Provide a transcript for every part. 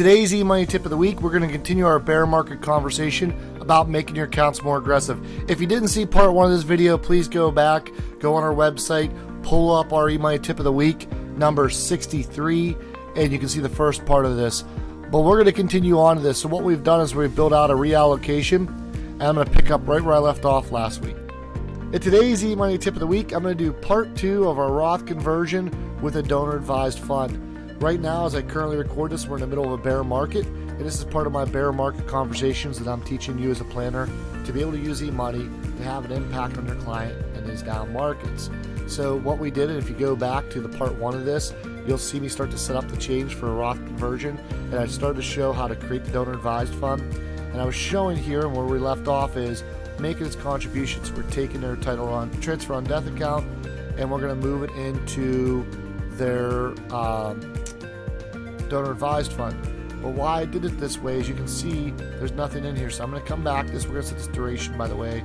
Today's eMoney tip of the week, we're going to continue our bear market conversation about making your accounts more aggressive. If you didn't see part one of this video, please go back, go on our website, pull up our eMoney tip of the week, number 63, and you can see the first part of this. But we're going to continue on to this. So what we've done is we've built out a reallocation, and I'm going to pick up right where I left off last week. In today's eMoney tip of the week, I'm going to do part two of our Roth conversion with a donor-advised fund. Right now, as I currently record this, we're in the middle of a bear market, and this is part of my bear market conversations that I'm teaching you as a planner to be able to use eMoney to have an impact on your client in these down markets. So what we did, and if you go back to the part one of this, you'll see me start to set up the change for a Roth conversion, and I started to show how to create the donor advised fund. And I was showing here, and where we left off is making its contributions. We're taking their title on transfer on death account, and we're going to move it into their donor advised fund. But why I did it this way, as you can see, there's nothing in here. So I'm going to come back. We're going to set this duration, by the way,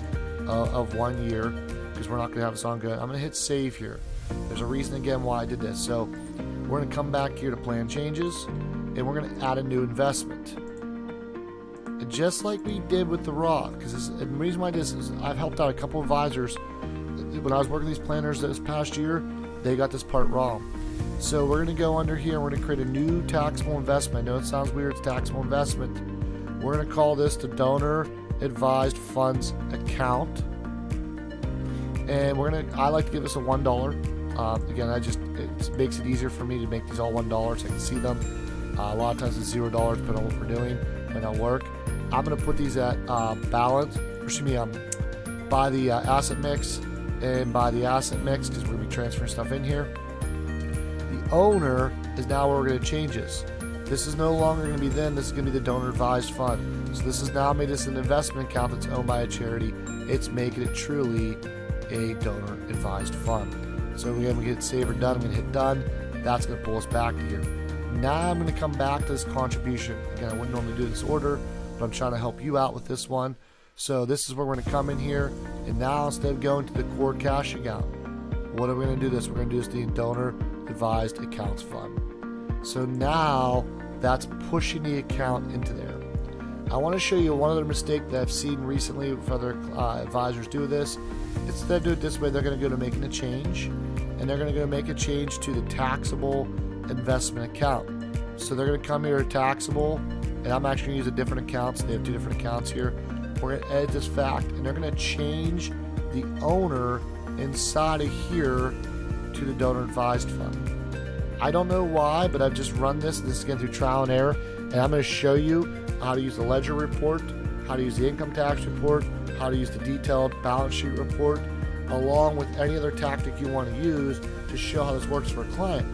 of 1 year, because we're not going to have this on good. I'm going to hit save here. There's a reason again why I did this. So we're going to come back here to plan changes, and we're going to add a new investment. And just like we did with the Roth, because the reason why I did this is I've helped out a couple of advisors. When I was working with these planners this past year, they got this part wrong. So we're going to go under here and we're going to create a new taxable investment. I know it sounds weird, it's taxable investment. We're going to call this the Donor Advised Funds Account. And I like to give this a $1. Again, it makes it easier for me to make these all $1 so I can see them. A lot of times it's $0 depending on what we're doing, might not work. I'm going to put these at balance, by the asset mix, and by the asset mix, because we're going to be transferring stuff in here. The owner is now where we're going to change this. This is no longer going to be them, this is going to be the donor advised fund. So this has now made this an investment account that's owned by a charity. It's making it truly a donor advised fund. So again, we get save or done, I'm going to hit done. That's going to pull us back to here. Now I'm going to come back to this contribution. Again, I wouldn't normally do this order, but I'm trying to help you out with this one. So this is where we're going to come in here, and now instead of going to the core cash account, what are we going to do this? We're going to do this the donor advised accounts fund. So now that's pushing the account into there. I want to show you one other mistake that I've seen recently with other advisors do this. Instead of doing it this way, they're going to go to making a change, and they're going to go make a change to the taxable investment account. So they're going to come here to taxable, and I'm actually going to use a different account, so they have two different accounts here. We're going to edit this fact, and they're going to change the owner inside of here to the donor advised fund. I don't know why, but I've just run this is again through trial and error, and I'm going to show you how to use the ledger report, how to use the income tax report, how to use the detailed balance sheet report, along with any other tactic you want to use to show how this works for a client.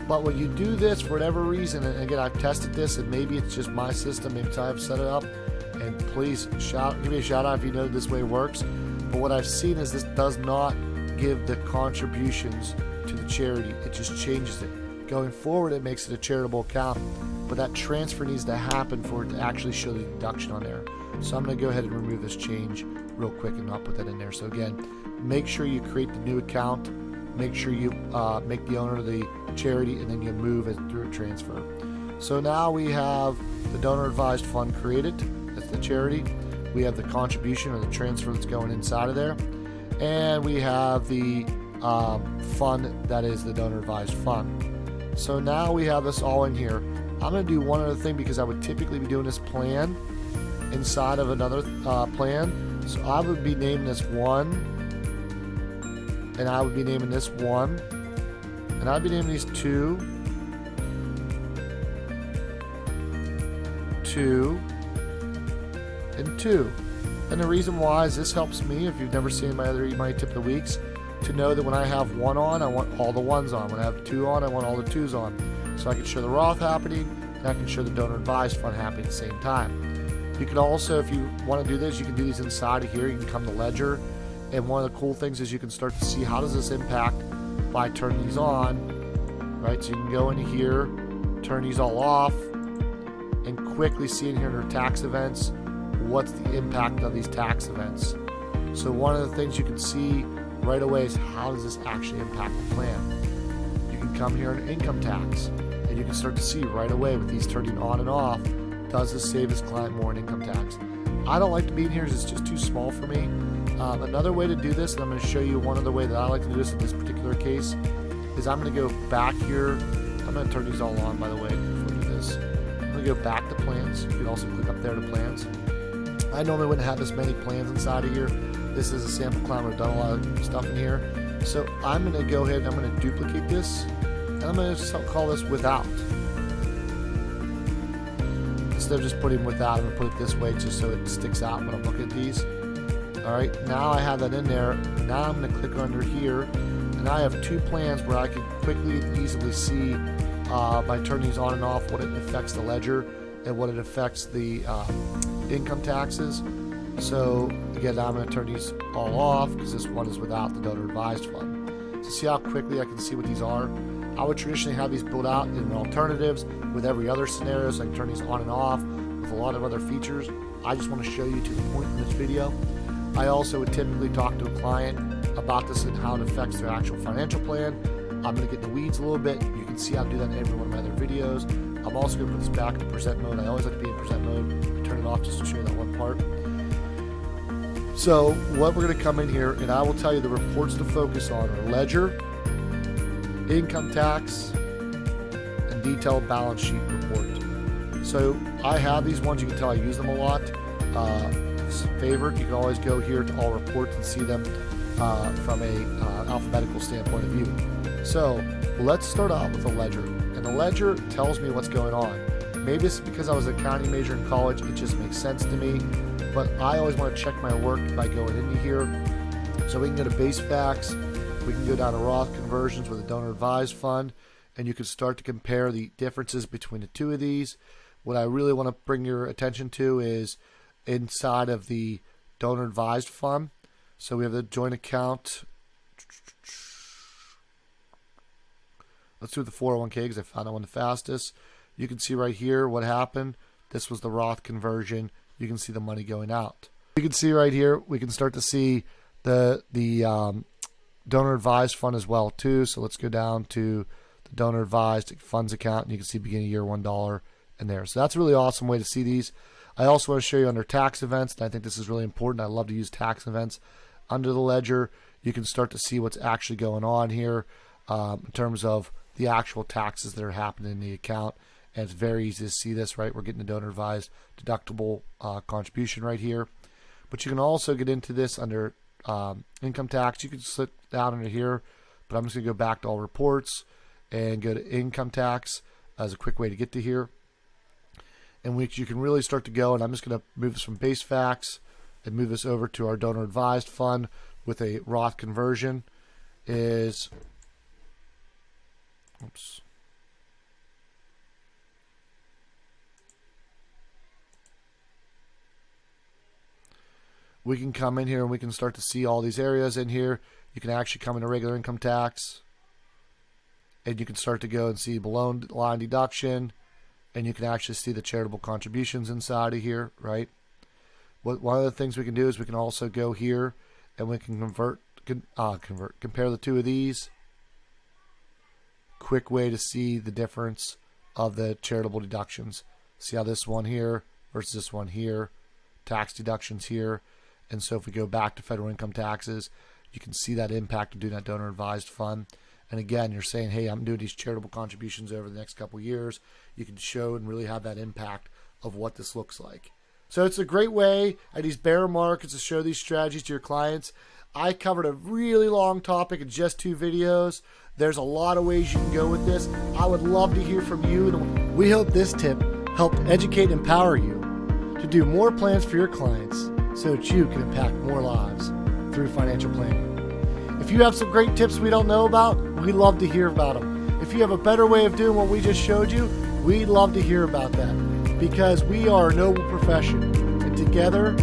But when you do this for whatever reason, and again, I've tested this, and maybe it's just my system, maybe I've set it up, and please give me a shout out if you know this way works. But what I've seen is this does not give the contributions to the charity. It just changes it. Going forward, it makes it a charitable account, but that transfer needs to happen for it to actually show the deduction on there. So I'm going to go ahead and remove this change real quick and not put that in there. So again, make sure you create the new account, make sure you make the owner the charity, and then you move it through a transfer. So now we have the donor advised fund created. That's the charity. We have the contribution or the transfer that's going inside of there, and we have the fund that is the donor advised fund. So now we have this all in here. I'm going to do one other thing, because I would typically be doing this plan inside of another plan. So I would be naming this 1, and I would be naming this 1, and I'd be naming these 2, 2, and 2. And the reason why is this helps me, if you've never seen my other eMoney tip of the weeks, to know that when I have 1 on, I want all the 1s on. When I have 2 on, I want all the 2s on. So I can show the Roth happening, and I can show the donor advised fund happening at the same time. You can also, if you want to do this, you can do these inside of here. You can come to ledger, and one of the cool things is you can start to see how does this impact by turning these on, right? So you can go into here, turn these all off, and quickly see in here under tax events, what's the impact of these tax events. So one of the things you can see right away is how does this actually impact the plan. You can come here in income tax, and And you can start to see right away with these turning on and off, does this save his client more in income tax? I don't like to be in here because it's just too small for me. Another way to do this, and I'm going to show you one other way that I like to do this in this particular case, is I'm going to go back here. I'm going to turn these all on, by the way, before I do this. I'm going to go back to plans. You can also click up there to plans. I normally wouldn't have this many plans inside of here. This is a sample client. I've done a lot of stuff in here. So I'm going to go ahead and I'm going to duplicate this. And I'm going to call this without. Instead of just putting without, I'm going to put it this way just so it sticks out when I'm looking at these. Alright, now I have that in there. Now I'm going to click under here. And I have two plans where I can quickly and easily see by turning these on and off what it affects the ledger and what it affects the income taxes. So again, now I'm going to turn these all off because this one is without the donor advised fund. So see how quickly I can see what these are. I would traditionally have these built out in alternatives with every other scenario, so I can turn these on and off with a lot of other features. I just want to show you to the point in this video. I also would typically talk to a client about this and how it affects their actual financial plan. I'm going to get in the weeds a little bit. You can see how to do that in every one of my other videos. I'm also going to put this back into present mode. I always like to be in present mode. Turn it off just to show you that one part. So what we're going to come in here, and I will tell you the reports to focus on are ledger, income tax, and detailed balance sheet report. So I have these ones. You can tell I use them a lot. Favorite, you can always go here to all reports and see them from a alphabetical standpoint of view. So let's start out with a ledger. And the ledger tells me what's going on. Maybe it's because I was an accounting major in college, it just makes sense to me. But I always want to check my work by going into here. So we can go to base facts, we can go down to Roth conversions with a donor advised fund, and you can start to compare the differences between the two of these. What I really want to bring your attention to is inside of the donor advised fund. So we have the joint account. Let's do the 401k because I found that one the fastest. You can see right here what happened. This was the Roth conversion. You can see the money going out. You can see right here, we can start to see the donor advised fund as well too. So let's go down to the donor advised funds account, and you can see beginning of year $1 in there. So that's a really awesome way to see these. I also want to show you under tax events, and I think this is really important. I love to use tax events under the ledger. You can start to see what's actually going on here in terms of the actual taxes that are happening in the account. And it's very easy to see this, right? We're getting the donor advised deductible contribution right here. But you can also get into this under income tax. You can slip down into here, but I'm just going to go back to all reports and go to income tax as a quick way to get to here. In which you can really start to go, and I'm just going to move this from base facts and move this over to our donor advised fund with a Roth conversion is, oops. We can come in here and we can start to see all these areas in here. You can actually come into regular income tax, and you can start to go and see below line deduction. And you can actually see the charitable contributions inside of here, right? One of the things we can do is we can also go here and we can compare the two of these. Quick way to see the difference of the charitable deductions. See how this one here versus this one here, tax deductions here. And so if we go back to federal income taxes, you can see that impact of doing that donor advised fund. And again, you're saying, hey, I'm doing these charitable contributions over the next couple of years. You can show and really have that impact of what this looks like. So it's a great way at these bear markets to show these strategies to your clients. I covered a really long topic in just 2 videos. There's a lot of ways you can go with this. I would love to hear from you. We hope this tip helped educate and empower you to do more plans for your clients so that you can impact more lives through financial planning. If you have some great tips we don't know about, we'd love to hear about them. If you have a better way of doing what we just showed you, we'd love to hear about that, because we are a noble profession, and together